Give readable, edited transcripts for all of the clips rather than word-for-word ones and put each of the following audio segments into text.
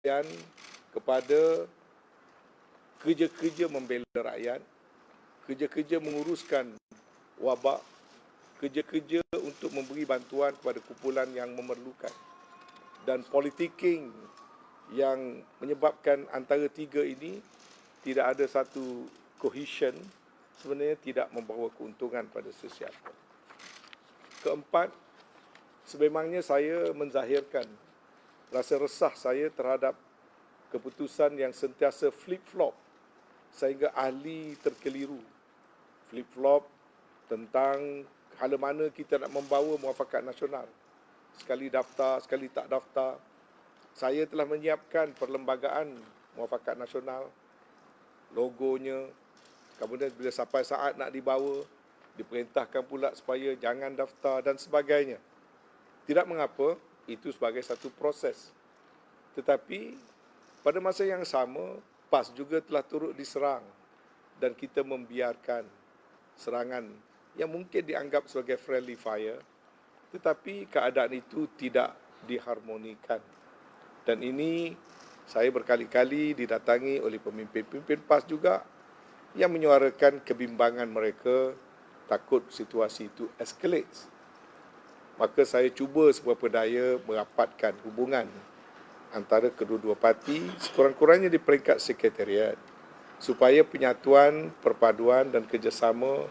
dan kepada kerja-kerja membela rakyat, kerja-kerja menguruskan wabak, kerja-kerja untuk memberi bantuan kepada kumpulan yang memerlukan, dan politicking yang menyebabkan antara tiga ini tidak ada satu cohesion, sebenarnya tidak membawa keuntungan pada sesiapa. Keempat, sememangnya saya menzahirkan rasa resah saya terhadap keputusan yang sentiasa flip-flop sehingga ahli terkeliru. Flip-flop tentang hala mana kita nak membawa muafakat nasional. Sekali daftar, sekali tak daftar. Saya telah menyiapkan perlembagaan muafakat nasional, logonya, kemudian bila sampai saat nak dibawa, diperintahkan pula supaya jangan daftar dan sebagainya. Tidak mengapa, itu sebagai satu proses. Tetapi pada masa yang sama, PAS juga telah turut diserang dan kita membiarkan serangan yang mungkin dianggap sebagai friendly fire, tetapi keadaan itu tidak diharmonikan. Dan ini saya berkali-kali didatangi oleh pemimpin-pemimpin PAS juga yang menyuarakan kebimbangan mereka, takut situasi itu escalates. Maka saya cuba seberapa daya merapatkan hubungan antara kedua-dua parti, sekurang-kurangnya di peringkat sekretariat, supaya penyatuan, perpaduan dan kerjasama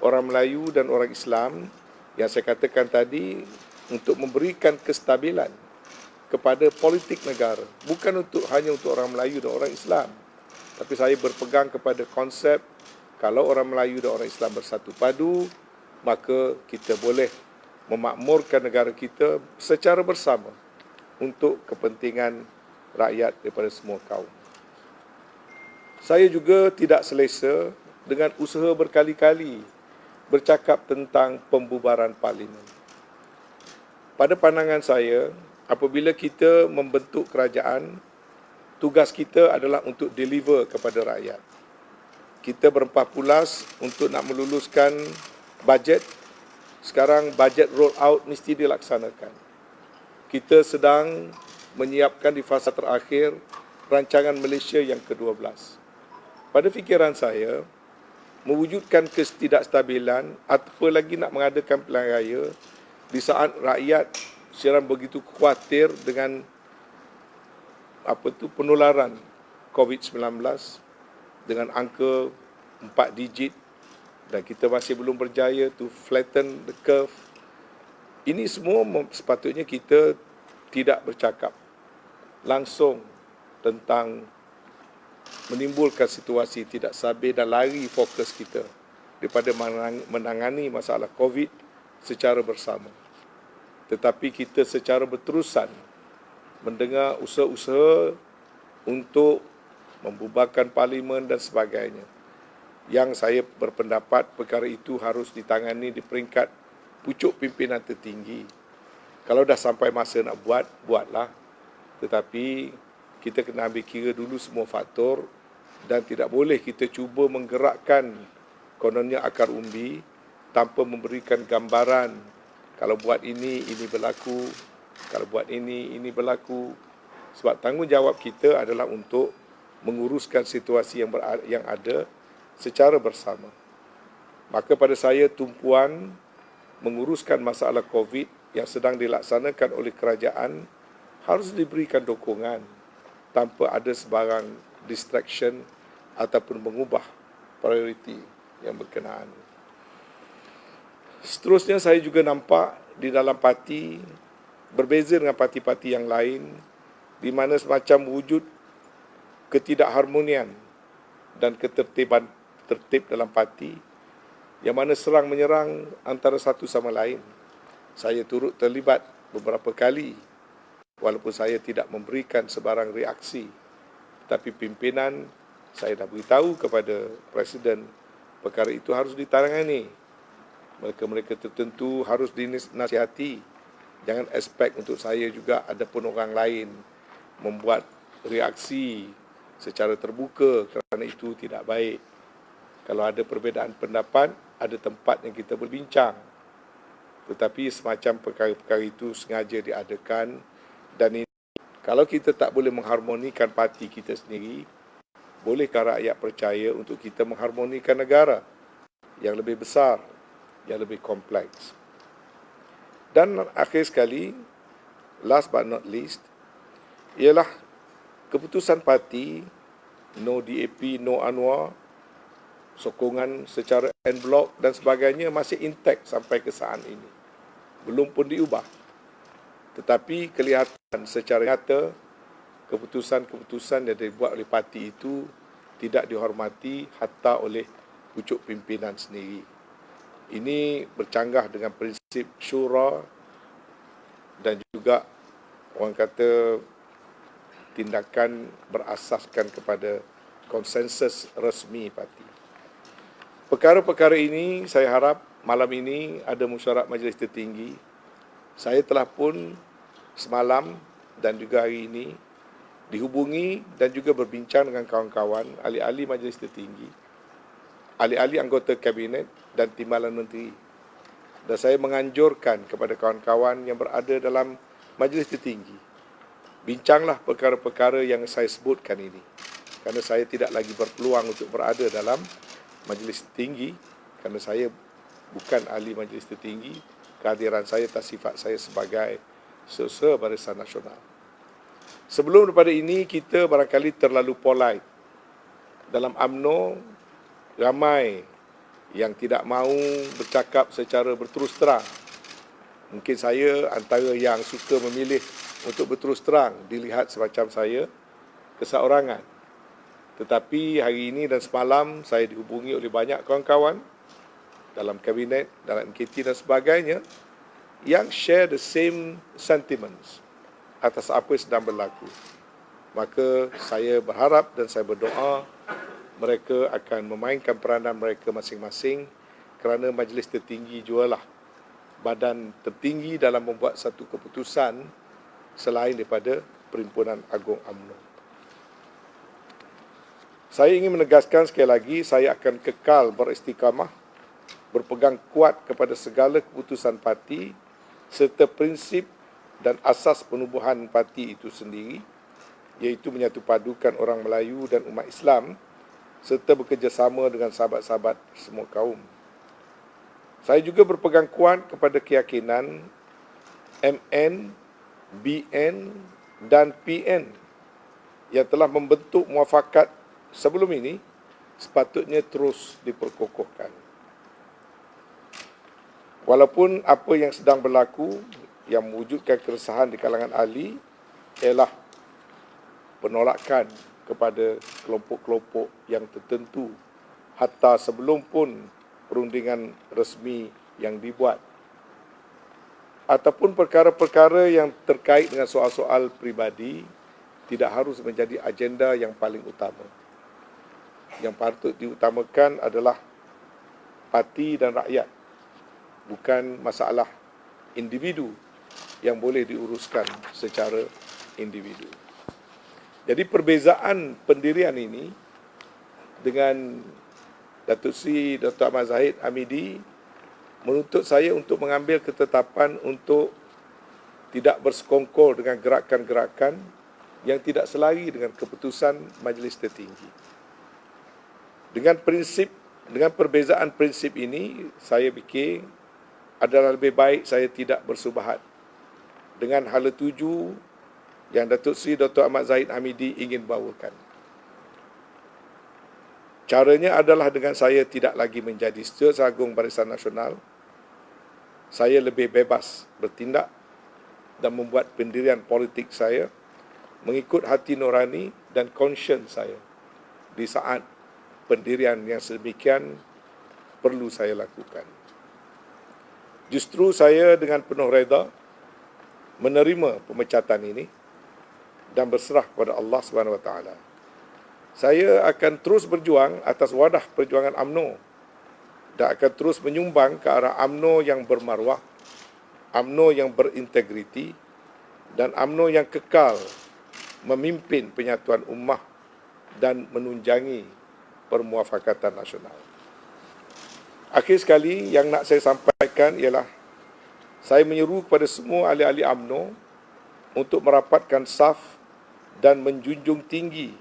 orang Melayu dan orang Islam yang saya katakan tadi untuk memberikan kestabilan kepada politik negara, bukan hanya untuk orang Melayu dan orang Islam, tapi saya berpegang kepada konsep kalau orang Melayu dan orang Islam bersatu padu, maka kita boleh memakmurkan negara kita secara bersama untuk kepentingan rakyat daripada semua kaum. Saya juga tidak selesa dengan usaha berkali-kali bercakap tentang pembubaran parlimen. Pada pandangan saya, apabila kita membentuk kerajaan, tugas kita adalah untuk deliver kepada rakyat. Kita berempah pulas untuk nak meluluskan bajet. Sekarang bajet roll out mesti dilaksanakan. Kita sedang menyiapkan di fasa terakhir rancangan Malaysia yang ke-12. Pada fikiran saya, mewujudkan ketidakstabilan atau lagi nak mengadakan pilihan raya di saat rakyat sekarang begitu khawatir dengan penularan COVID-19 dengan angka 4 digit dan kita masih belum berjaya to flatten the curve. Ini semua sepatutnya kita tidak bercakap langsung tentang menimbulkan situasi tidak stabil dan lari fokus kita daripada menangani masalah COVID secara bersama. Tetapi kita secara berterusan mendengar usaha-usaha untuk membubarkan parlimen dan sebagainya. Yang saya berpendapat perkara itu harus ditangani di peringkat pucuk pimpinan tertinggi. Kalau dah sampai masa nak buat, buatlah. Tetapi kita kena ambil kira dulu semua faktor dan tidak boleh kita cuba menggerakkan kononnya akar umbi tanpa memberikan gambaran. Kalau buat ini berlaku. Kalau buat ini berlaku. Sebab tanggungjawab kita adalah untuk menguruskan situasi yang ada secara bersama. Maka pada saya tumpuan menguruskan masalah COVID yang sedang dilaksanakan oleh kerajaan harus diberikan dukungan tanpa ada sebarang distraction ataupun mengubah prioriti yang berkenaan. Seterusnya saya juga nampak di dalam parti berbeza dengan parti-parti yang lain di mana semacam wujud ketidakharmonian dan ketertiban tertib dalam parti yang mana serang menyerang antara satu sama lain. Saya turut terlibat beberapa kali walaupun saya tidak memberikan sebarang reaksi, tetapi pimpinan saya dah beritahu kepada Presiden perkara itu harus ditangani. Mereka-mereka tertentu harus dinasihati. Jangan expect untuk saya juga ada pun orang lain membuat reaksi secara terbuka kerana itu tidak baik. Kalau ada perbezaan pendapat, ada tempat yang kita berbincang. Tetapi semacam perkara-perkara itu sengaja diadakan dan ini Kalau kita tak boleh mengharmonikan parti kita sendiri, bolehkah rakyat percaya untuk kita mengharmonikan negara yang lebih besar, yang lebih kompleks? Dan akhir sekali, last but not least, ialah keputusan parti no DAP, no Anwar, sokongan secara en bloc dan sebagainya masih intact sampai ke saat ini. Belum pun diubah. Tetapi kelihatan secara nyata keputusan-keputusan yang dibuat oleh parti itu tidak dihormati hatta oleh pucuk pimpinan sendiri. Ini bercanggah dengan prinsip syura dan juga orang kata tindakan berasaskan kepada konsensus resmi parti. Perkara-perkara ini saya harap malam ini ada mesyuarat Majlis Tertinggi. Saya telah pun semalam dan juga hari ini dihubungi dan juga berbincang dengan kawan-kawan ahli-ahli Majlis Tertinggi, ahli-ahli anggota Kabinet dan Timbalan Menteri. Dan saya menganjurkan kepada kawan-kawan yang berada dalam Majlis Tertinggi, bincanglah perkara-perkara yang saya sebutkan ini. Kerana saya tidak lagi berpeluang untuk berada dalam Majlis Tertinggi, kerana saya bukan ahli Majlis Tertinggi. Kehadiran saya tak sifat saya sebagai Setiausaha Barisan Nasional. Sebelum daripada ini, kita barangkali terlalu polite. Dalam UMNO, ramai yang tidak mahu bercakap secara berterus terang. Mungkin saya antara yang suka memilih untuk berterus terang dilihat semacam saya keseorangan. Tetapi hari ini dan semalam saya dihubungi oleh banyak kawan-kawan dalam kabinet, dalam MKT dan sebagainya yang share the same sentiments atas apa yang sedang berlaku. Maka saya berharap dan saya berdoa mereka akan memainkan peranan mereka masing-masing, kerana Majlis Tertinggi jugalah badan tertinggi dalam membuat satu keputusan selain daripada Perhimpunan Agung UMNO. Saya ingin menegaskan sekali lagi, saya akan kekal beristiqamah, berpegang kuat kepada segala keputusan parti serta prinsip dan asas penubuhan parti itu sendiri, iaitu menyatupadukan orang Melayu dan umat Islam serta bekerjasama dengan sahabat-sahabat semua kaum. Saya juga berpegang kuat kepada keyakinan MN, BN dan PN yang telah membentuk muafakat sebelum ini sepatutnya terus diperkokohkan. Walaupun apa yang sedang berlaku yang mewujudkan keresahan di kalangan ahli ialah penolakan kepada kelompok-kelompok yang tertentu hatta sebelum pun perundingan resmi yang dibuat, ataupun perkara-perkara yang terkait dengan soal-soal peribadi tidak harus menjadi agenda yang paling utama. Yang patut diutamakan adalah parti dan rakyat, bukan masalah individu yang boleh diuruskan secara individu. Jadi perbezaan pendirian ini dengan Datuk Seri Dr. Ahmad Zahid Hamidi menuntut saya untuk mengambil ketetapan untuk tidak bersekongkol dengan gerakan-gerakan yang tidak selari dengan keputusan Majlis Tertinggi. Dengan perbezaan prinsip ini, saya fikir adalah lebih baik saya tidak bersubahat dengan hala tuju yang Datuk Seri Dr. Ahmad Zahid Hamidi ingin bawakan. Caranya adalah dengan saya tidak lagi menjadi Setiausaha Agung Barisan Nasional. Saya lebih bebas bertindak dan membuat pendirian politik saya mengikut hati nurani dan conscience saya di saat pendirian yang sedemikian perlu saya lakukan. Justru saya dengan penuh reda menerima pemecatan ini dan berserah kepada Allah SWT. Saya akan terus berjuang atas wadah perjuangan UMNO dan akan terus menyumbang ke arah UMNO yang bermaruah, UMNO yang berintegriti dan UMNO yang kekal memimpin penyatuan ummah dan menunjangi permuafakatan nasional. Akhir sekali, yang nak saya sampaikan ialah saya menyeru kepada semua ahli-ahli UMNO untuk merapatkan saf dan menjunjung tinggi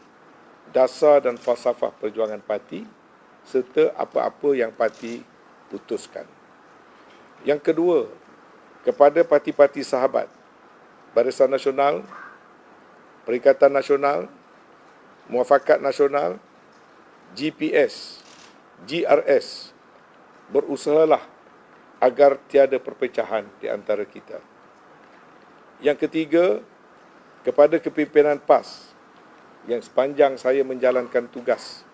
dasar dan falsafah perjuangan parti serta apa-apa yang parti putuskan. Yang kedua, kepada parti-parti sahabat, Barisan Nasional, Perikatan Nasional, Muafakat Nasional, GPS, GRS, berusahalah agar tiada perpecahan di antara kita. Yang ketiga, kepada kepimpinan PAS yang sepanjang saya menjalankan tugas,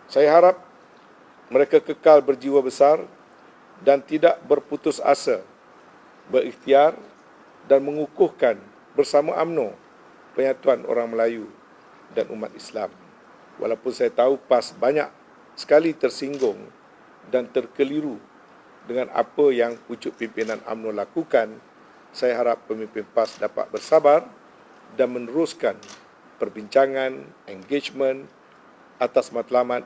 saya harap mereka kekal berjiwa besar dan tidak berputus asa, berikhtiar dan mengukuhkan bersama UMNO Penyatuan Orang Melayu dan umat Islam. Walaupun saya tahu PAS banyak sekali tersinggung dan terkeliru dengan apa yang pucuk pimpinan UMNO lakukan, saya harap pemimpin PAS dapat bersabar dan meneruskan perbincangan, engagement atas matlamat.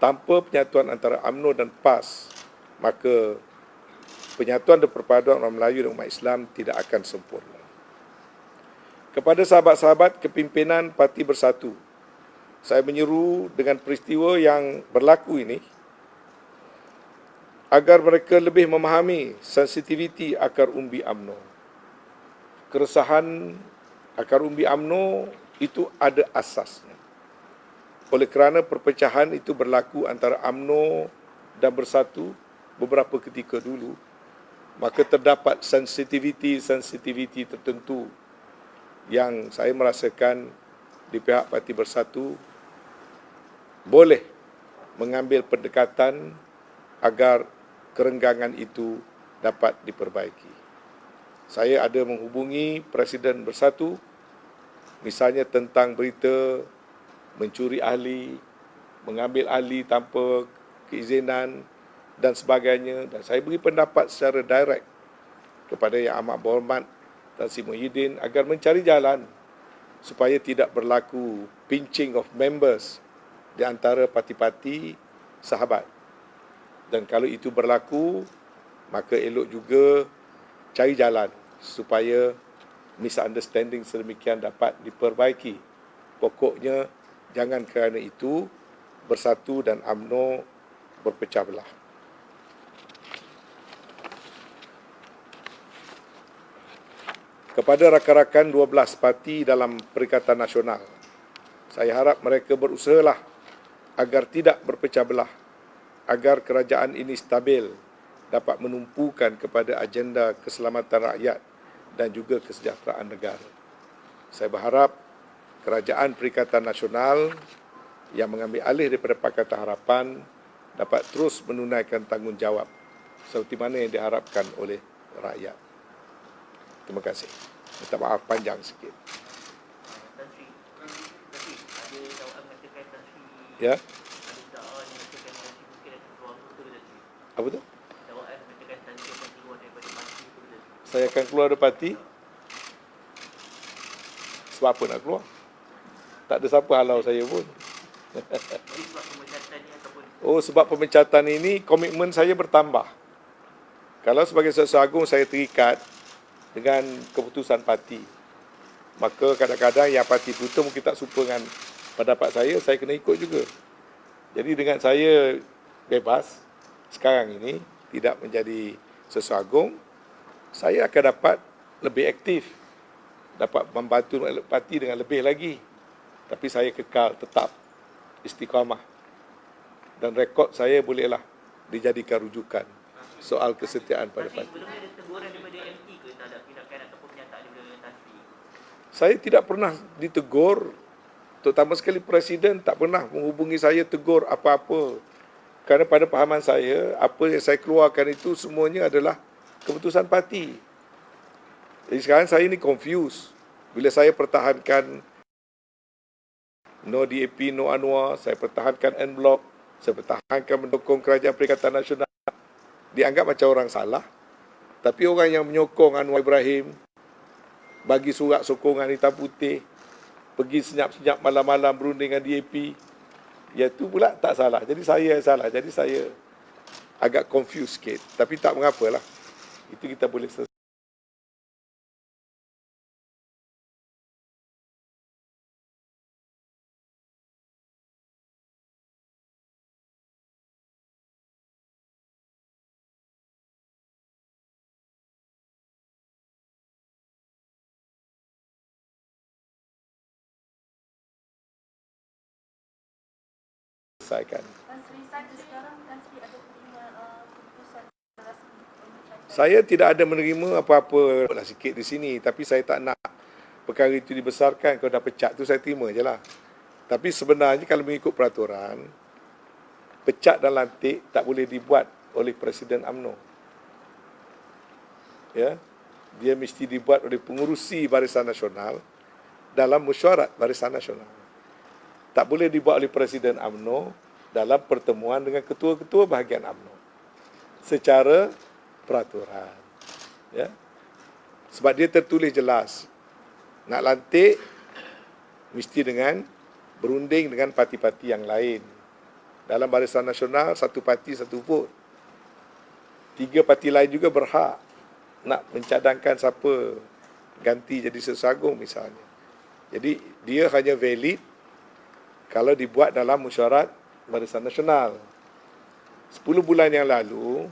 Tanpa penyatuan antara UMNO dan PAS, maka penyatuan dan perpaduan orang Melayu dan umat Islam tidak akan sempurna. Kepada sahabat-sahabat kepimpinan Parti Bersatu, saya menyeru dengan peristiwa yang berlaku ini agar mereka lebih memahami sensitiviti akar umbi UMNO. Keresahan akar umbi UMNO itu ada asasnya. Oleh kerana perpecahan itu berlaku antara UMNO dan Bersatu beberapa ketika dulu, maka terdapat sensitiviti tertentu yang saya merasakan di pihak Parti Bersatu boleh mengambil pendekatan agar kerenggangan itu dapat diperbaiki. Saya ada menghubungi Presiden Bersatu, misalnya tentang berita mencuri ahli, mengambil ahli tanpa keizinan dan sebagainya, dan saya beri pendapat secara direct kepada Yang Amat Berhormat Tan Sri Muhyiddin agar mencari jalan supaya tidak berlaku pinching of members di antara parti-parti sahabat. Dan kalau itu berlaku, maka elok juga cari jalan supaya misunderstanding sedemikian dapat diperbaiki. Pokoknya jangan kerana itu Bersatu dan UMNO berpecah belah. Kepada rakan-rakan 12 parti dalam Perikatan Nasional, saya harap mereka berusahalah agar tidak berpecah belah, agar kerajaan ini stabil, dapat menumpukan kepada agenda keselamatan rakyat dan juga kesejahteraan negara. Saya berharap kerajaan Perikatan Nasional yang mengambil alih daripada Pakatan Harapan dapat terus menunaikan tanggungjawab seperti mana yang diharapkan oleh rakyat. Terima kasih. Minta maaf panjang sikit. Ya. Apa tu? Saya akan keluar dari parti. Sebab apa nak keluar? Tak ada siapa halau saya pun. Oh, sebab pemecatan ini komitmen saya bertambah. Kalau sebagai Seksua Agung saya terikat dengan keputusan parti, maka kadang-kadang yang parti putus mungkin tak suka dengan pendapat saya kena ikut juga. Jadi dengan saya bebas sekarang ini, tidak menjadi Seksua Agung, saya akan dapat lebih aktif, dapat membantu parti dengan lebih lagi. Tapi saya kekal tetap istiqamah. Dan rekod saya bolehlah dijadikan rujukan soal kesetiaan pada parti. Saya tidak pernah ditegur, terutama sekali Presiden tak pernah menghubungi saya tegur apa-apa. Kerana pada pahaman saya, apa yang saya keluarkan itu semuanya adalah keputusan parti. Jadi sekarang saya ni confused. Bila saya pertahankan no DAP, no Anwar, saya pertahankan en bloc, saya pertahankan mendukung kerajaan Perikatan Nasional, dianggap macam orang salah. Tapi orang yang menyokong Anwar Ibrahim, bagi surat sokongan hitam putih, pergi senyap-senyap malam-malam berunding dengan DAP, ya tu pula tak salah. Jadi saya salah. Jadi saya agak confused sikit. Tapi tak mengapalah. Itu kita boleh selesai. selesaikan. Saya tidak ada menerima apa-apa lah sikit di sini, tapi saya tak nak perkara itu dibesarkan. Kalau dah pecat tu saya terima je lah. Tapi sebenarnya kalau mengikut peraturan, pecat dan lantik tak boleh dibuat oleh Presiden UMNO. Ya, dia mesti dibuat oleh pengurusi Barisan Nasional dalam mesyuarat Barisan Nasional. Tak boleh dibuat oleh Presiden UMNO dalam pertemuan dengan ketua-ketua bahagian UMNO secara peraturan. Ya. Sebab dia tertulis jelas, nak lantik mesti dengan berunding dengan parti-parti yang lain. Dalam Barisan Nasional, satu parti, satu vot. 3 parti lain juga berhak nak mencadangkan siapa ganti jadi Seksua Agung misalnya. Jadi, dia hanya valid kalau dibuat dalam mesyuarat Barisan Nasional. 10 bulan yang lalu,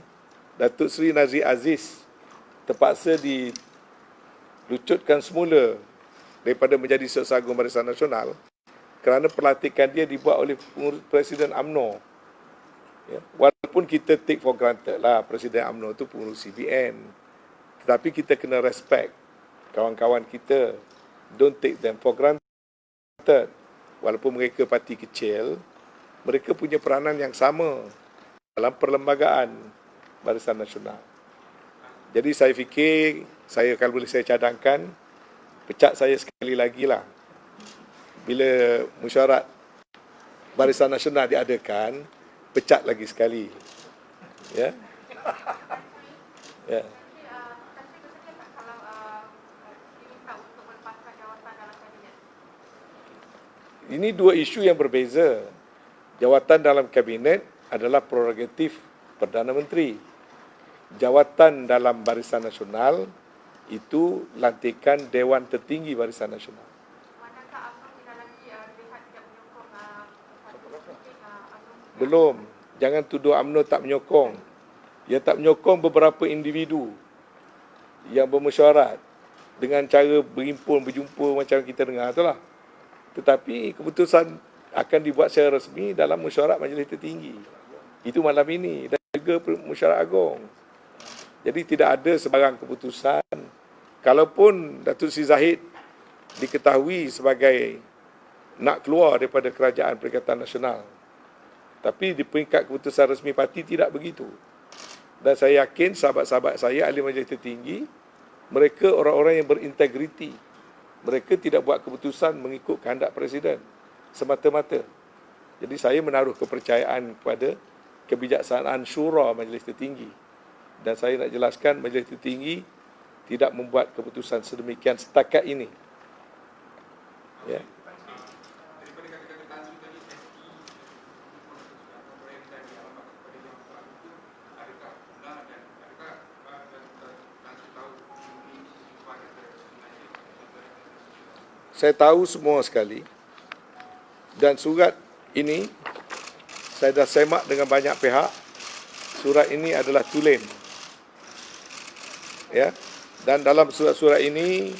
Datuk Seri Nazri Aziz terpaksa dilucutkan semula daripada menjadi Seksua Agung Barisan Nasional kerana pelantikan dia dibuat oleh Presiden UMNO. Ya, walaupun kita take for granted lah Presiden UMNO itu pengurus CBN, tetapi kita kena respect kawan-kawan kita. Don't take them for granted. Walaupun mereka parti kecil, mereka punya peranan yang sama dalam perlembagaan Barisan Nasional. Jadi saya fikir, kalau boleh saya cadangkan, pecat saya sekali lagi lah. Bila mesyuarat Barisan Nasional diadakan, pecat lagi sekali. Ya. Ya. Ini 2 isu yang berbeza. Jawatan dalam kabinet adalah prerogatif Perdana Menteri. Jawatan dalam Barisan Nasional itu lantikan Dewan Tertinggi Barisan Nasional. Belum. Jangan tuduh UMNO tak menyokong. Dia tak menyokong beberapa individu yang bermesyuarat dengan cara berhimpun, berjumpa macam kita dengar itulah. Tetapi keputusan akan dibuat secara resmi dalam mesyuarat Majlis Tertinggi. Itu malam ini dan juga mesyuarat Agong. Jadi tidak ada sebarang keputusan. Kalaupun Datuk Seri Zahid diketahui sebagai nak keluar daripada Kerajaan Perikatan Nasional, tapi di peringkat keputusan resmi parti tidak begitu. Dan saya yakin sahabat-sahabat saya ahli Majlis Tertinggi, mereka orang-orang yang berintegriti. Mereka tidak buat keputusan mengikut kehendak Presiden semata-mata. Jadi saya menaruh kepercayaan kepada kebijaksanaan syura Majlis Tertinggi. Dan saya nak jelaskan Majlis Tertinggi tidak membuat keputusan sedemikian setakat ini. Ya. Saya tahu semua sekali. Dan surat ini saya dah semak dengan banyak pihak. Surat ini adalah tulen. Ya. Dan dalam surat-surat ini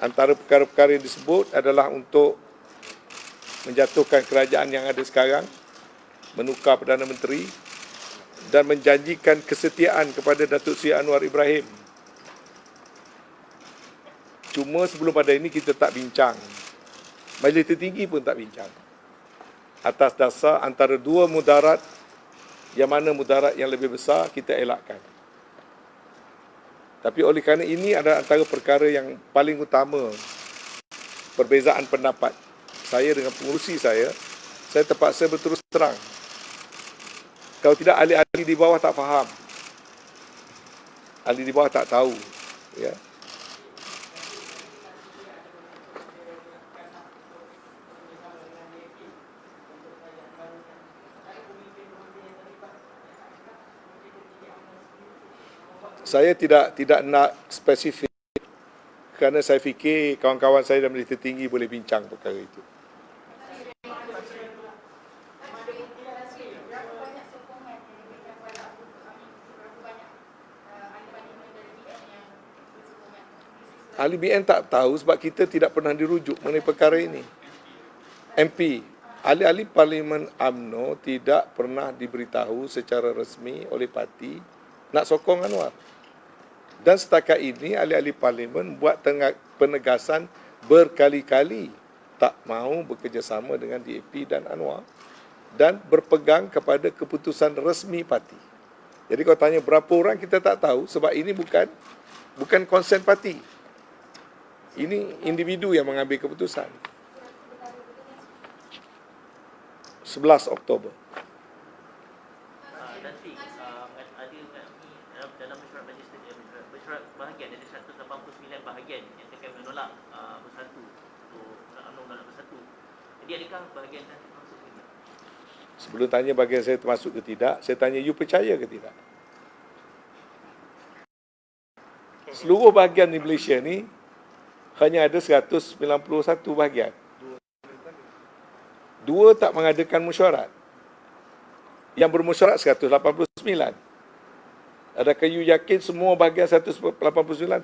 antara perkara-perkara yang disebut adalah untuk menjatuhkan kerajaan yang ada sekarang, menukar Perdana Menteri dan menjanjikan kesetiaan kepada Datuk Seri Anwar Ibrahim. Cuma sebelum pada ini kita tak bincang. Majlis Tertinggi pun tak bincang. Atas dasar antara 2 mudarat, yang mana mudarat yang lebih besar kita elakkan. Tapi oleh kerana ini adalah antara perkara yang paling utama, perbezaan pendapat saya dengan pengurusi saya terpaksa berterus terang. Kalau tidak, ahli-ahli di bawah tak faham. Ahli di bawah tak tahu. Ya. Saya tidak nak spesifik kerana saya fikir kawan-kawan saya dalam Majlis Tertinggi boleh bincang perkara itu. Ahli BN tak tahu sebab kita tidak pernah dirujuk mengenai perkara ini. MP. ahli-ahli Parlimen UMNO tidak pernah diberitahu secara resmi oleh parti nak sokong Anwar. Dan setakat ini ahli-ahli Parlimen buat penegasan berkali-kali tak mahu bekerjasama dengan DAP dan Anwar dan berpegang kepada keputusan resmi parti. Jadi kalau tanya berapa orang, kita tak tahu sebab ini bukan konsen parti. Ini individu yang mengambil keputusan. 11 Oktober. Nanti ada dalam mesyuarat majlis mesyuarat bahagian ada 189 bahagian yang akan menolak bersatu untuk menolak bersatu. Jadi adakah bahagian nanti termasuk tidak? Sebelum tanya bahagian saya termasuk ke tidak, saya tanya you percaya ke tidak? Seluruh bahagian di Malaysia ni hanya ada 191 bahagian. Dua tak mengadakan mesyuarat. Yang bermesyuarat 189. Adakah you yakin semua bahagian 189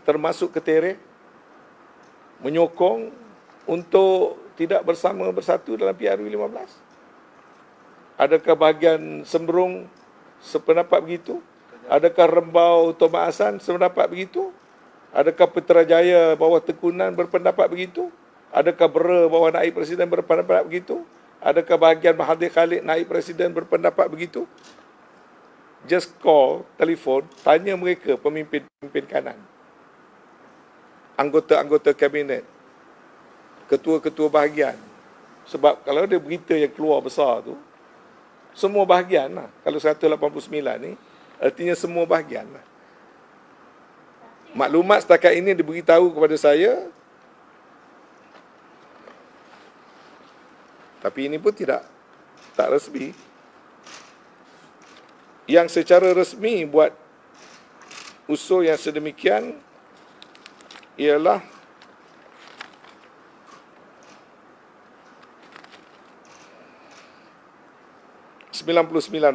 termasuk ketereh menyokong untuk tidak bersatu dalam PRU 15? Adakah bahagian Semberung sependapat begitu? Adakah Rembau Thomas Hassan sependapat begitu? Adakah Putrajaya bawah Tekunan berpendapat begitu? Adakah Bera bawah Naib Presiden berpendapat begitu? Adakah bahagian Mahathir Khalid Naib Presiden berpendapat begitu? Just call, telefon, tanya mereka pemimpin-pemimpin kanan, anggota-anggota kabinet, ketua-ketua bahagian. Sebab kalau ada berita yang keluar besar tu, semua bahagian lah. Kalau 189 ni, artinya semua bahagian lah. Maklumat setakat ini diberitahu kepada saya, tapi ini pun tak resmi. Yang secara resmi buat usul yang sedemikian ialah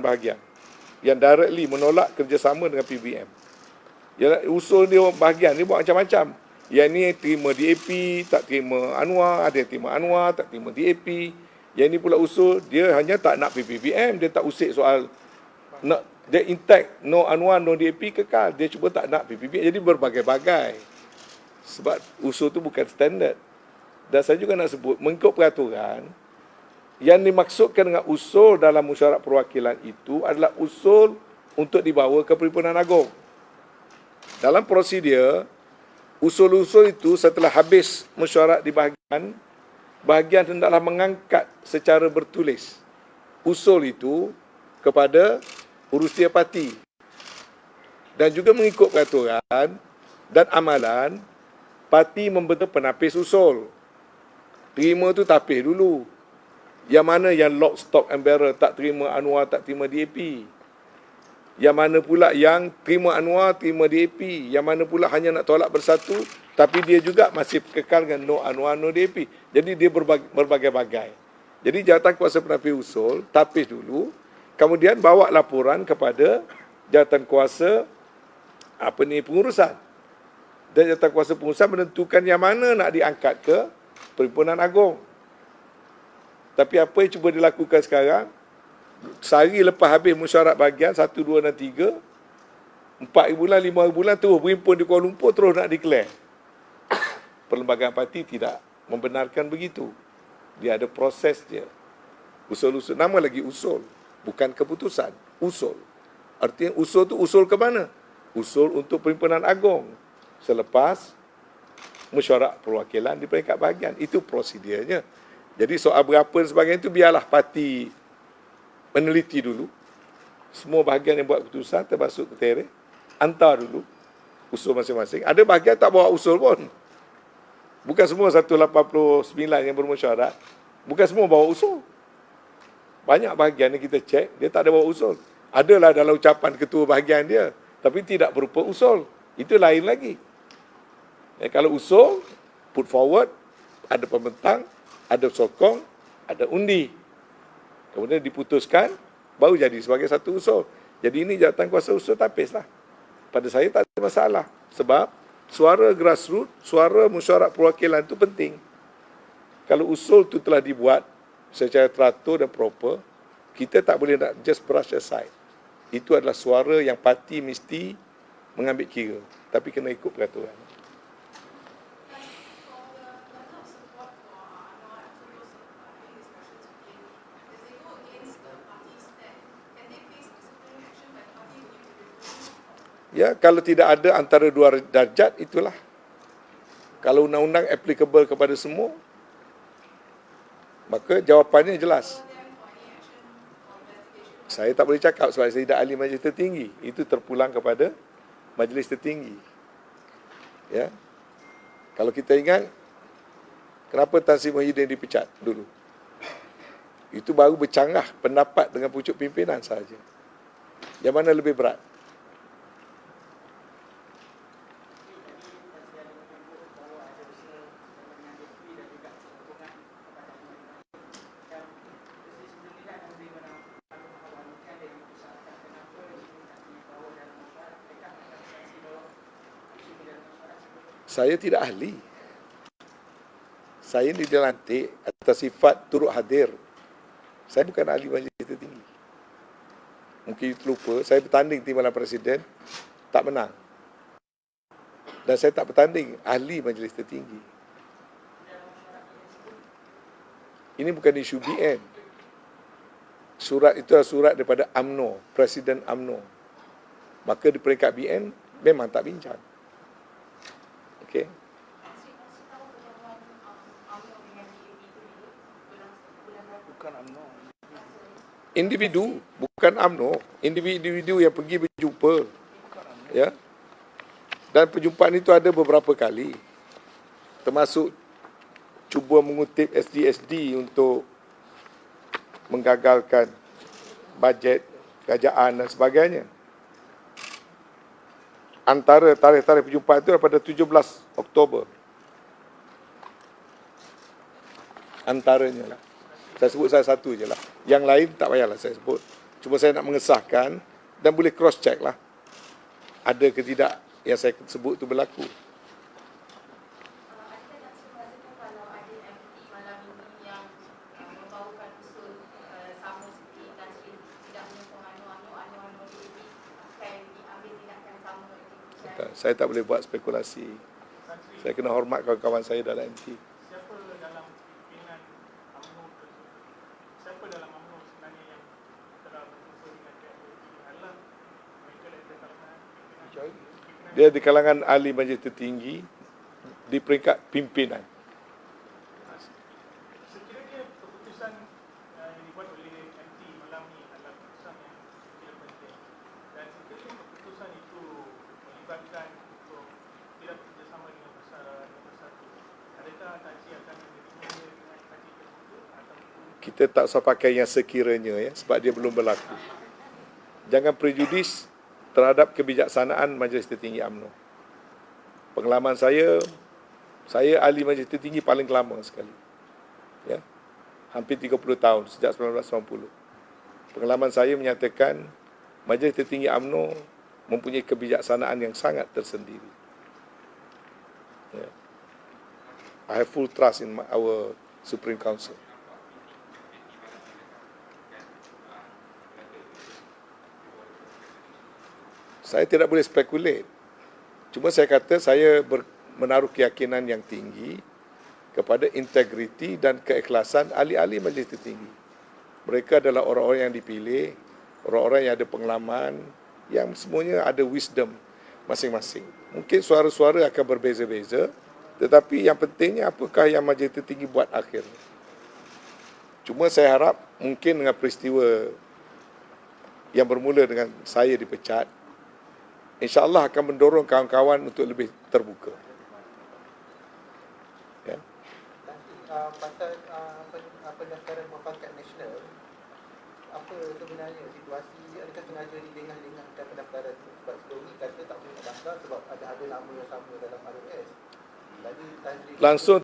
bahagian yang directly menolak kerjasama dengan PBM. Usul dia bahagian ni buat macam-macam. Yang ni terima DAP, tak terima Anwar, ada yang terima Anwar, tak terima DAP. Yang ni pula usul dia hanya tak nak PBM, dia tak usik soal nak, dia intact no Anwar, no DAP kekal. Dia cuba tak nak PBM. Jadi berbagai-bagai. Sebab usul tu bukan standard. Dan saya juga nak sebut, mengikut peraturan, yang dimaksudkan dengan usul dalam mesyuarat perwakilan itu adalah usul untuk dibawa ke Perhimpunan Agong. Dalam prosedur, usul-usul itu setelah habis mesyuarat di bahagian hendaklah mengangkat secara bertulis usul itu kepada urusia parti. Dan juga mengikut peraturan dan amalan, parti membentuk penapis usul. Terima tu tapis dulu. Yang mana yang lock, stock and barrel tak terima Anwar, tak terima DAP. Yang mana pula yang terima Anwar, terima DAP. Yang mana pula hanya nak tolak bersatu, tapi dia juga masih kekal dengan no Anwar, no DAP. Jadi dia berbagai-bagai. Jadi jawatan kuasa penapis usul, tapis dulu. Kemudian bawa laporan kepada jawatan kuasa pengurusan. Dan jawatan kuasa pengurusan menentukan yang mana nak diangkat ke Perhimpunan Agong. Tapi apa yang cuba dilakukan sekarang, sehari lepas habis mesyuarat bahagian 1, 2 dan 3, 4 bulan, 5 bulan terus berhimpun di Kuala Lumpur, terus nak declare. Perlembagaan parti tidak membenarkan begitu. Dia ada proses dia. Usul-usul, nama lagi usul, bukan keputusan, usul. Artinya usul tu usul ke mana? Usul untuk Perhimpunan Agong selepas mesyuarat perwakilan di peringkat bahagian. Itu prosedurnya. Jadi soal berapa dan sebagainya itu biarlah parti meneliti dulu. Semua bahagian yang buat keputusan termasuk ketereh, hantar dulu usul masing-masing. Ada bahagian tak bawa usul pun. Bukan semua 189 yang bermesyuarat, bukan semua bawa usul. Banyak bahagian yang kita cek, dia tak ada bawa usul. Adalah dalam ucapan ketua bahagian dia, tapi tidak berupa usul. Itu lain lagi. Kalau usul, put forward, ada pembentang, ada sokong, ada undi. Kemudian diputuskan, baru jadi sebagai satu usul. Jadi ini jawatan kuasa usul tapis lah. Pada saya tak ada masalah. Sebab suara grassroots, suara mesyuarat perwakilan itu penting. Kalau usul itu telah dibuat secara teratur dan proper. Kita tak boleh nak just brush aside. Itu adalah suara yang parti mesti mengambil kira. Tapi kena ikut peraturan. Ya, kalau tidak ada antara dua darjat, itulah. Kalau undang-undang applicable kepada semua, maka jawapannya jelas. Saya tak boleh cakap sebab saya tidak ahli majlis tertinggi. Itu terpulang kepada majlis tertinggi. Ya. Kalau kita ingat, kenapa Tan Sri Muhyiddin dipecat dulu? Itu baru bercanggah pendapat dengan pucuk pimpinan sahaja. Yang mana lebih berat? Saya tidak ahli. Saya ini dilantik atas sifat turut hadir. Saya bukan ahli majlis tertinggi. Mungkin terlupa, saya bertanding timbalan presiden, tak menang. Dan saya tak bertanding ahli majlis tertinggi. Ini bukan isu BN. Surat itu adalah surat daripada UMNO, Presiden UMNO. Maka di peringkat BN, memang tak bincang. Okey. Bukan UMNO. Individu, bukan UMNO. Individu yang pergi berjumpa. Ya. Dan perjumpaan itu ada beberapa kali. Termasuk cuba mengutip SDSD untuk menggagalkan bajet kerajaan dan sebagainya. Antara tarikh-tarikh perjumpaan itu pada 17 Oktober. Antaranya lah. Saya sebut salah satu je lah. Yang lain tak payahlah saya sebut. Cuma saya nak mengesahkan dan boleh cross check lah. Ada ke tidak yang saya sebut itu berlaku. Saya tak boleh buat spekulasi. Saya kena hormat kawan-kawan saya dalam MT. Siapa dalam pimpinan UMNO tersebut? Siapa dalam UMNO sebenarnya yang telah berjumpa dengan PIB? Adalah mereka dari kalangan pimpinan. Dia di kalangan ahli majlis tertinggi di peringkat pimpinan. Sekiranya keputusan yang dibuat oleh MT malam ini adalah keputusan yang tidak penting, dan sekiranya keputusan itu melibatkan untuk tidak bekerjasama dengan Bersatu, adakah Tan Sri akan menerima dengan haji tersebut ataupun Kita tak usah pakai yang sekiranya ya, sebab dia belum berlaku. Jangan prejudis terhadap kebijaksanaan Majlis Tertinggi UMNO. Pengalaman saya ahli Majlis Tertinggi paling lama sekali. Ya. Hampir 30 tahun, sejak 1990. Pengalaman saya menyatakan Majlis Tertinggi UMNO mempunyai kebijaksanaan yang sangat tersendiri. Ya. I have full trust in our Supreme Council. Saya tidak boleh spekulate. Cuma saya kata saya menaruh keyakinan yang tinggi kepada integriti dan keikhlasan ahli-ahli majlis tertinggi. Mereka adalah orang-orang yang dipilih, orang-orang yang ada pengalaman, yang semuanya ada wisdom masing-masing. Mungkin suara-suara akan berbeza-beza, tetapi yang pentingnya apakah yang majlis tertinggi buat akhir. Cuma saya harap mungkin dengan peristiwa yang bermula dengan saya dipecat, InsyaAllah akan mendorong kawan-kawan untuk lebih terbuka. Ya. Pasal pendaftaran muafakat nasional, apa sebenarnya situasi, adakah sengaja dilengah-lengahkan pendaftaran itu? Sebab sebelum ni kata tak boleh nak daftar sebab ada nama yang sama dalam RMS. Jadi langsung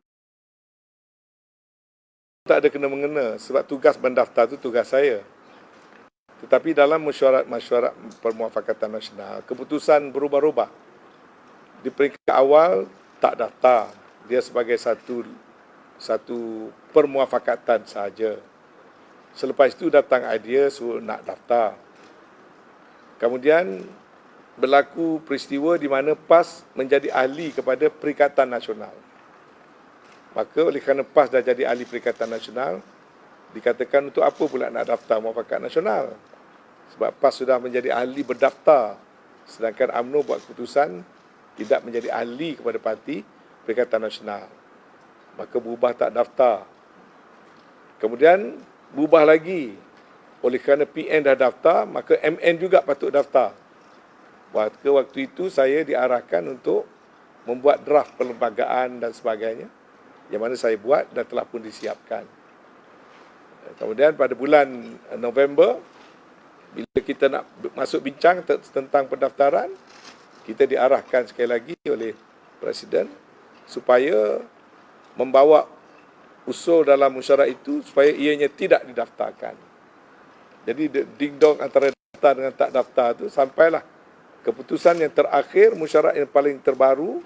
tak ada kena-mengena sebab tugas mendaftar itu tugas saya. Tetapi dalam mesyuarat permuafakatan nasional, keputusan berubah-ubah. Di peringkat awal tak daftar. Dia sebagai satu permuafakatan sahaja. Selepas itu datang idea suruh nak daftar. Kemudian berlaku peristiwa di mana PAS menjadi ahli kepada Perikatan Nasional. Maka oleh kerana PAS dah jadi ahli Perikatan Nasional, dikatakan untuk apa pula nak daftar Muafakat Nasional? Sebab PAS sudah menjadi ahli berdaftar. Sedangkan UMNO buat keputusan tidak menjadi ahli kepada parti Perikatan Nasional. Maka berubah tak daftar. Kemudian berubah lagi. Oleh kerana PN dah daftar, maka MN juga patut daftar. Waktu itu saya diarahkan untuk membuat draft perlembagaan dan sebagainya, yang mana saya buat dan telah pun disiapkan. Kemudian pada bulan November, bila kita nak masuk bincang tentang pendaftaran, kita diarahkan sekali lagi oleh Presiden supaya membawa usul dalam mesyuarat itu supaya ianya tidak didaftarkan. Jadi ding-dong antara daftar dengan tak daftar itu sampailah keputusan yang terakhir, mesyuarat yang paling terbaru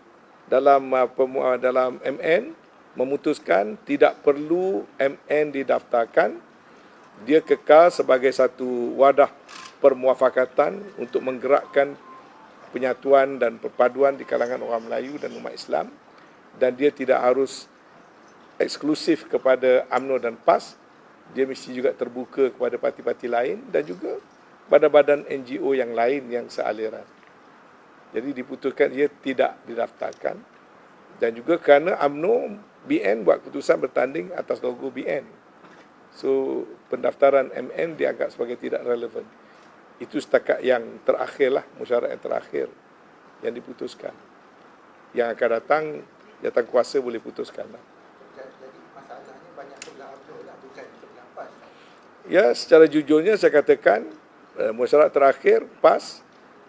dalam MN memutuskan tidak perlu MN didaftarkan. Dia kekal sebagai satu wadah permuafakatan untuk menggerakkan penyatuan dan perpaduan di kalangan orang Melayu dan umat Islam, dan dia tidak harus eksklusif kepada UMNO dan PAS. Dia mesti juga terbuka kepada parti-parti lain dan juga badan-badan NGO yang lain yang sealiran. Jadi diputuskan dia tidak didaftarkan, dan juga kerana UMNO BN buat keputusan bertanding atas logo BN. So pendaftaran MN dianggap sebagai tidak relevan. Itu setakat yang terakhirlah, mesyuarat yang terakhir yang diputuskan. Yang akan datang, jawatan kuasa boleh putuskanlah. Jadi masalahnya banyak sebelah UMNO lah, bukan sebelah PAS. Ya, secara jujurnya saya katakan mesyuarat terakhir PAS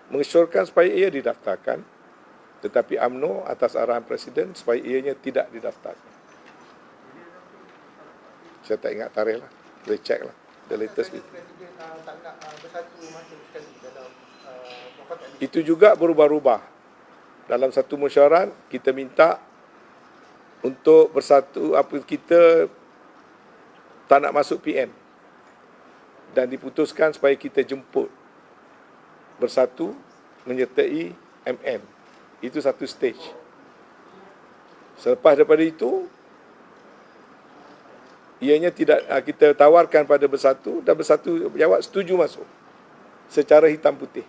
mengesyorkan supaya ia didaftarkan, tetapi UMNO atas arahan Presiden supaya ianya tidak didaftarkan. Saya tak ingat tarikh lah, boleh cek lah the latest. Presiden tak nak bersatu masa sekali dalam muafakat ini. Itu juga berubah-ubah. Dalam satu mesyuarat kita minta untuk bersatu, kita tak nak masuk PN, dan diputuskan supaya kita jemput bersatu menyertai MN. Itu satu stage. Selepas daripada itu, ianya tidak, kita tawarkan pada bersatu, dan bersatu jawab setuju masuk secara hitam putih.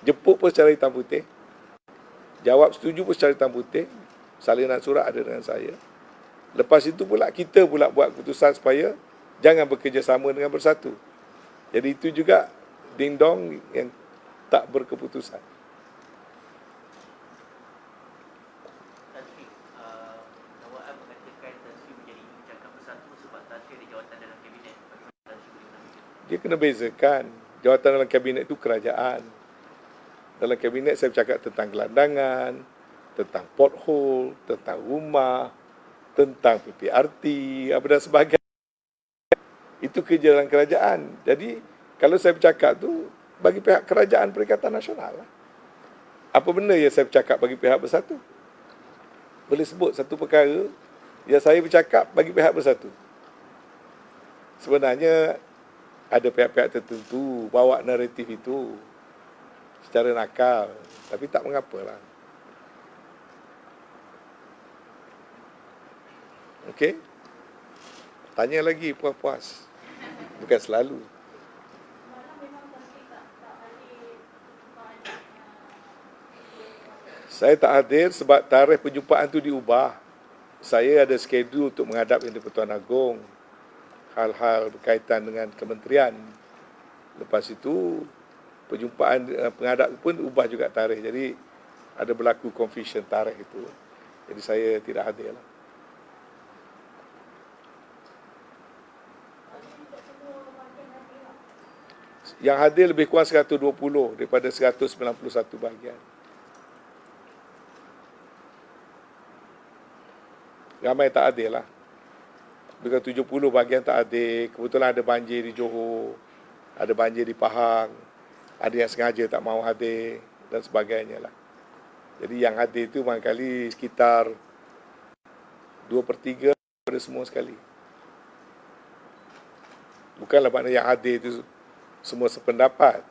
Jemput pun secara hitam putih, jawab setuju pun secara hitam putih. Salinan surat ada dengan saya. Lepas itu pula kita pula buat keputusan supaya jangan bekerjasama dengan bersatu. Jadi itu juga ding-dong yang tak berkeputusan. Tadi Nawab mengatakan Tansi menjadi ingin cakap bersatu sebab Tansi ada jawatan dalam kabinet. Bagaimana Tansi boleh menanggapi? Dia kena bezakan. Jawatan dalam kabinet itu kerajaan. Dalam kabinet saya bercakap tentang gelandangan, tentang pothole, tentang rumah, tentang PPRT, apa dan sebagainya. Itu kerja dalam kerajaan. Jadi kalau saya bercakap tu bagi pihak kerajaan Perikatan Nasional lah. Apa benda yang saya bercakap bagi pihak bersatu? Boleh sebut satu perkara yang saya bercakap bagi pihak bersatu. Sebenarnya ada pihak-pihak tertentu bawa naratif itu secara nakal, tapi tak mengapalah. Okey? Tanya lagi puas-puas. Bukan selalu. Saya tak hadir sebab tarikh perjumpaan itu diubah. Saya ada skedul untuk menghadap Yang di-Pertuan Agong, hal-hal berkaitan dengan kementerian. Lepas itu perjumpaan penghadap pun ubah juga tarikh. Jadi ada berlaku confusion tarikh itu. Jadi saya tidak hadir lah. Yang hadir lebih kurang 120 daripada 191 bahagian. Ramai tak hadir lah. Bukan 70 bahagian tak hadir. Kebetulan ada banjir di Johor, ada banjir di Pahang, ada yang sengaja tak mahu hadir dan sebagainya lah. Jadi yang hadir itu barangkali sekitar 2/3 daripada semua sekali. Bukanlah makna yang adil itu semua sependapat.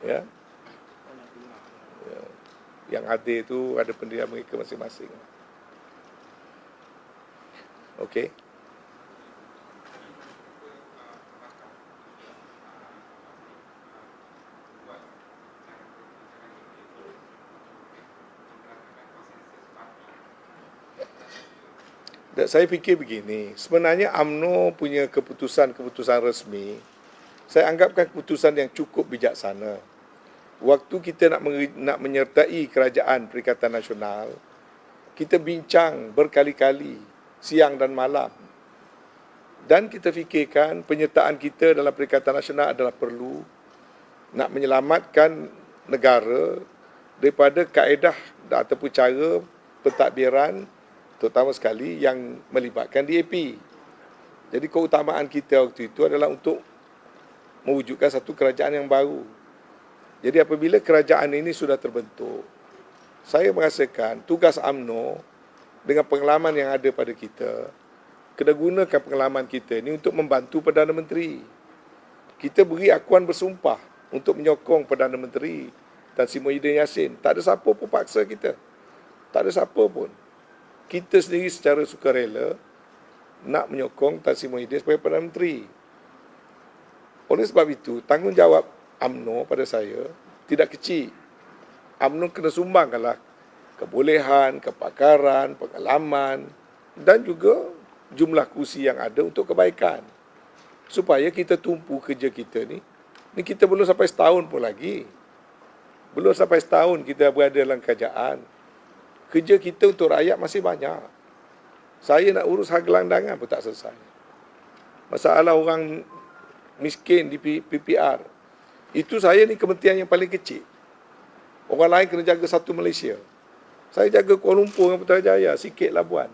Ya. Yang adil itu ada pendirian mereka masing-masing. Okey. Saya fikir begini, sebenarnya UMNO punya keputusan-keputusan resmi, saya anggapkan keputusan yang cukup bijaksana. Waktu kita nak menyertai kerajaan Perikatan Nasional, kita bincang berkali-kali, siang dan malam. Dan kita fikirkan penyertaan kita dalam Perikatan Nasional adalah perlu nak menyelamatkan negara daripada kaedah ataupun cara pentadbiran terutama sekali yang melibatkan DAP. Jadi keutamaan kita waktu itu adalah untuk mewujudkan satu kerajaan yang baru. Jadi apabila kerajaan ini sudah terbentuk, saya merasakan tugas UMNO dengan pengalaman yang ada pada kita, kena gunakan pengalaman kita ini untuk membantu Perdana Menteri. Kita beri akuan bersumpah untuk menyokong Perdana Menteri Tan Sri Muhyiddin Yassin. Tak ada siapa pun paksa kita. Tak ada siapa pun. Kita sendiri secara sukarela nak menyokong Tan Sri Muhyiddin sebagai Perdana Menteri. Oleh sebab itu, tanggungjawab UMNO pada saya tidak kecil. UMNO kena sumbangkanlah kebolehan, kepakaran, pengalaman dan juga jumlah kursi yang ada untuk kebaikan. Supaya kita tumpu kerja kita ni. Ni kita belum sampai setahun pun lagi. Belum sampai setahun kita berada dalam kerajaan. Kerja kita untuk rakyat masih banyak. Saya nak urus hak gelandangan pun tak selesai. Masalah orang miskin di PPR. Itu saya ni kementerian yang paling kecil. Orang lain kena jaga satu Malaysia. Saya jaga Kuala Lumpur dengan Putrajaya, sikit Labuan.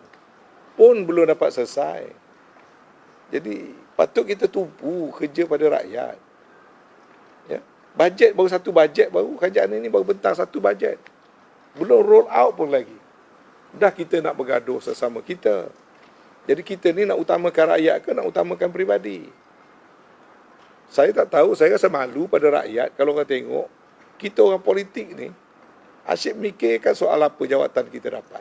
Pun belum dapat selesai. Jadi patut kita tumpu kerja pada rakyat. Ya. Bajet baru satu bajet baru. Kerajaan ini baru bentang satu bajet. Belum roll out pun lagi. Dah kita nak bergaduh sesama kita. Jadi kita ni nak utamakan rakyat ke nak utamakan peribadi? Saya tak tahu, saya rasa malu pada rakyat kalau orang tengok kita orang politik ni asyik mikirkan soal apa jawatan kita dapat.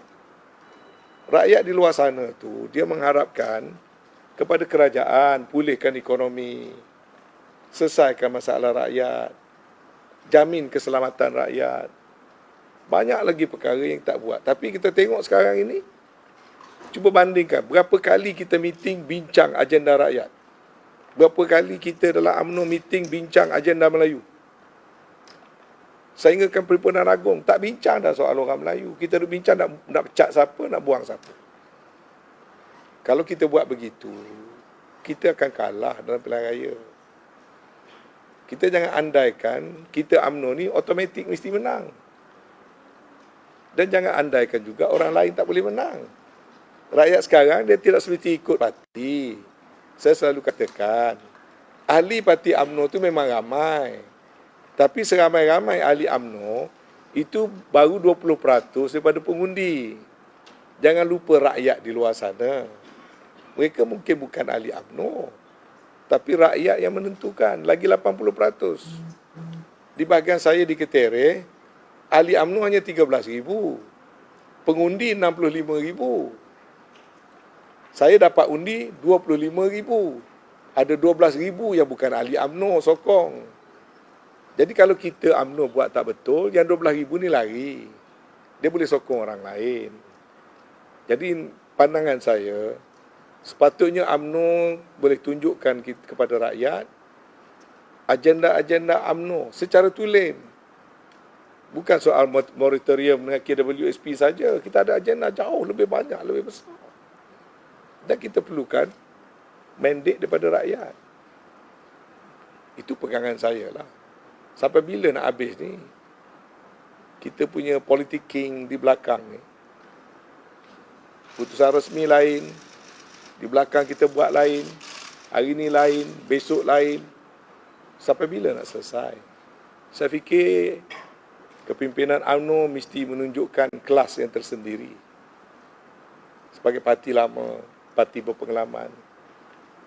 Rakyat di luar sana tu, dia mengharapkan kepada kerajaan pulihkan ekonomi, selesaikan masalah rakyat, jamin keselamatan rakyat. Banyak lagi perkara yang tak buat. Tapi kita tengok sekarang ini, cuba bandingkan berapa kali kita meeting bincang agenda rakyat. Berapa kali kita dalam UMNO meeting bincang agenda Melayu. Sehinggakan Perhimpunan Agong tak bincang dah soal orang Melayu. Kita duk bincang nak pecat siapa, nak buang siapa. Kalau kita buat begitu, kita akan kalah dalam pilihan raya. Kita jangan andaikan kita UMNO ni automatik mesti menang. Dan jangan andaikan juga orang lain tak boleh menang. Rakyat sekarang dia tidak semesti ikut parti. Saya selalu katakan, ahli parti UMNO tu memang ramai. Tapi seramai-ramai ahli UMNO, itu baru 20% daripada pengundi. Jangan lupa rakyat di luar sana. Mereka mungkin bukan ahli UMNO. Tapi rakyat yang menentukan, lagi 80%. Di bahagian saya di Ketere, ahli UMNO hanya 13,000. Pengundi 65,000. Saya dapat undi 25,000. Ada 12,000 yang bukan ahli UMNO sokong. Jadi kalau kita UMNO buat tak betul, yang 12,000 ni lari. Dia boleh sokong orang lain. Jadi pandangan saya, sepatutnya UMNO boleh tunjukkan kepada rakyat agenda-agenda UMNO secara tulen. Bukan soal moratorium dengan KWSP saja. Kita ada agenda jauh lebih banyak, lebih besar. Dan kita perlukan mandate daripada rakyat. Itu pegangan saya lah. Sampai bila nak habis ni? Kita punya politicking di belakang ni. Putusan resmi lain. Di belakang kita buat lain. Hari ni lain. Besok lain. Sampai bila nak selesai? Saya fikir kepimpinan UMNO mesti menunjukkan kelas yang tersendiri. Sebagai parti lama, parti berpengalaman.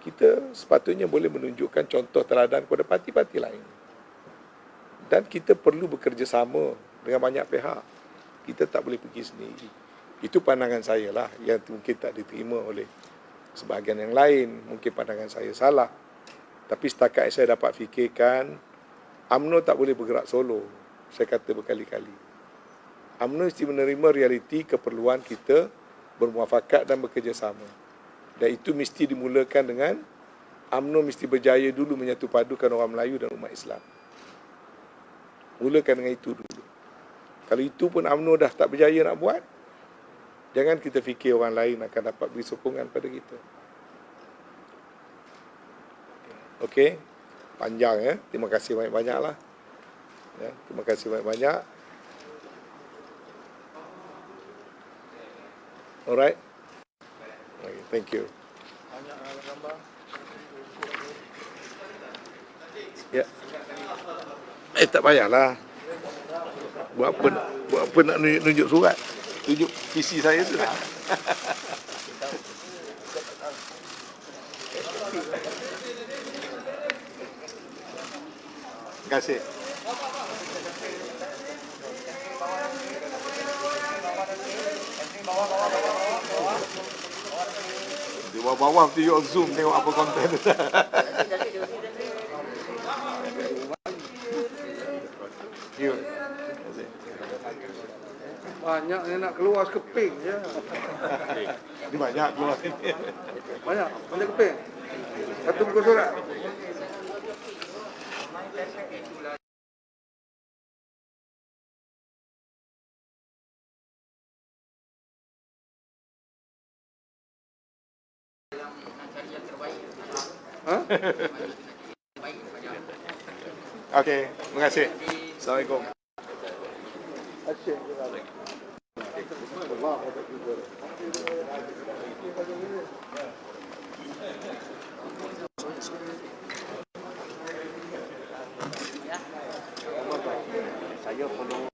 kita sepatutnya boleh menunjukkan contoh teladan kepada parti-parti lain. Dan kita perlu bekerjasama dengan banyak pihak. Kita tak boleh pergi sendiri. Itu pandangan saya lah yang mungkin tak diterima oleh sebahagian yang lain. Mungkin pandangan saya salah. Tapi setakat saya dapat fikirkan, UMNO tak boleh bergerak solo. Saya kata berkali-kali. UMNO mesti menerima realiti keperluan kita bermuafakat dan bekerjasama. Dan itu mesti dimulakan dengan UMNO mesti berjaya dulu menyatu padukan orang Melayu dan umat Islam. Mulakan dengan itu dulu. Kalau itu pun UMNO dah tak berjaya nak buat, jangan kita fikir orang lain akan dapat beri sokongan pada kita. Okey, panjang ya. Terima kasih banyak-banyak lah. Ya, terima kasih banyak-banyak. Alright. Okay, thank you. Ya. Tak payahlah. Buat apa nak nunjuk surat? Tunjuk PC saya tu lah. Terima kasih. Di bawah-bawah tunjuk Zoom tengok apa konten. Banyak ni nak keluar sekeping je. Ini banyak keluar sini. Banyak keping. Satu buku surat. Ha? Okey, terima kasih. Assalamualaikum. Asyik. Saya follow